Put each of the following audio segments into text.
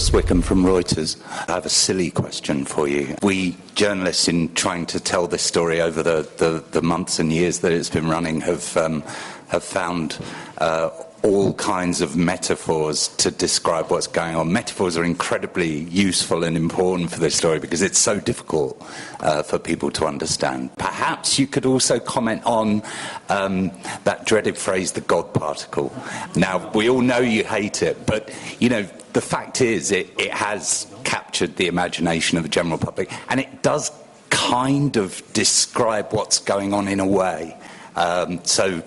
Chris Wickham from Reuters. I have a silly question for you. We journalists, in trying to tell this story over the months and years that it's been running, have found all kinds of metaphors to describe what's going on. Metaphors are incredibly useful and important for this story because it's so difficult for people to understand. Perhaps you could also comment on that dreaded phrase, the God particle. Now, we all know you hate it, but, you know, the fact is it has captured the imagination of the general public, and it does kind of describe what's going on in a way. So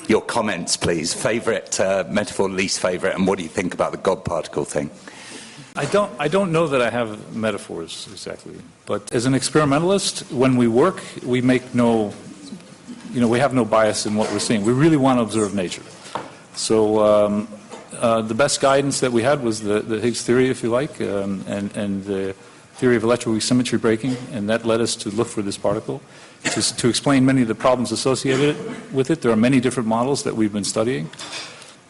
your comments, please. Favourite metaphor, least favourite, and what do you think about the God particle thing? I don't know that I have metaphors exactly, but as an experimentalist, when we work, we make no, we have no bias in what we're seeing. We really want to observe nature. So the best guidance that we had was the Higgs theory, if you like, and the theory of electroweak symmetry breaking, and that led us to look for this particle. To explain many of the problems associated with it. There are many different models that we've been studying.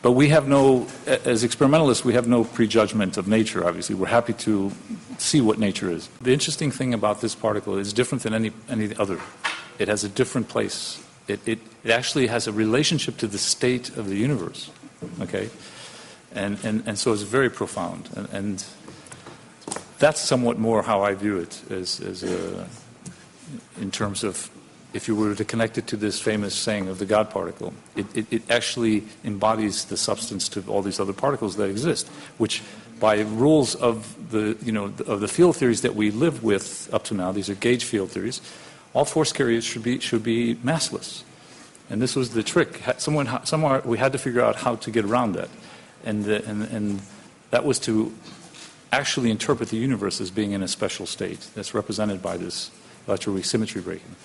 But we have no, as experimentalists, we have no prejudgment of nature, obviously. We're happy to see what nature is. The interesting thing about this particle is different than any other. It has a different place. It actually has a relationship to the state of the universe, okay? And so it's very profound. And that's somewhat more how I view it as in terms of, if you were to connect it to this famous saying of the God particle, it actually embodies the substance to all these other particles that exist, which by rules of the field theories that we live with up to now, these are gauge field theories, all force carriers should be massless. And this was the trick. Somewhere we had to figure out how to get around that. And that was to actually interpret the universe as being in a special state that's represented by this electroweak symmetry breaking.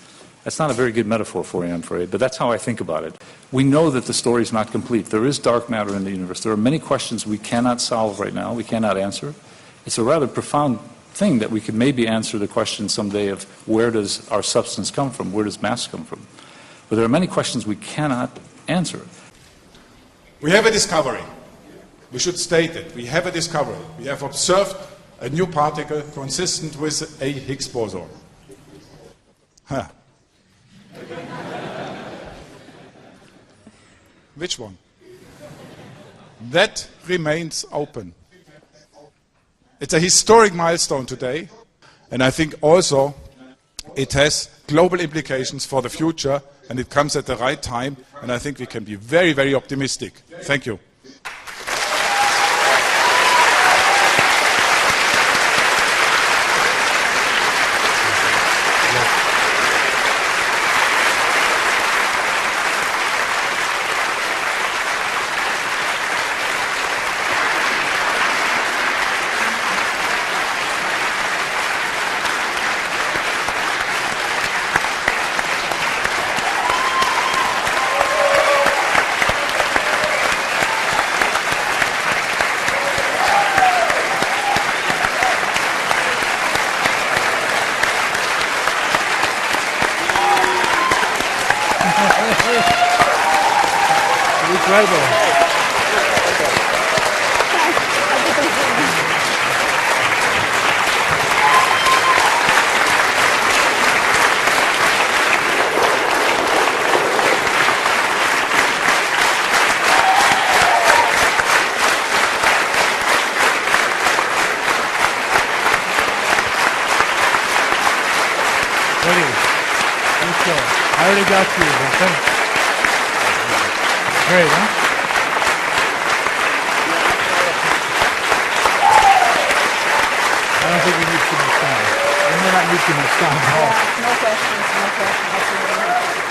That's not a very good metaphor for you, I'm afraid, but that's how I think about it. We know that the story is not complete. There is dark matter in the universe. There are many questions we cannot solve right now, we cannot answer. It's a rather profound thing that we could maybe answer the question someday of where does our substance come from, where does mass come from. But there are many questions we cannot answer. We have a discovery. We should state it. We have a discovery. We have observed a new particle consistent with a Higgs boson. Huh. Which one? That remains open. It's a historic milestone today, and I think also it has global implications for the future, and it comes at the right time, and I think we can be very, very optimistic. Thank you. Incredible. Ready? Let's go. I already got you. Okay. Great, huh? I don't think we need too much time. We may not need too much time at all. No questions, no questions.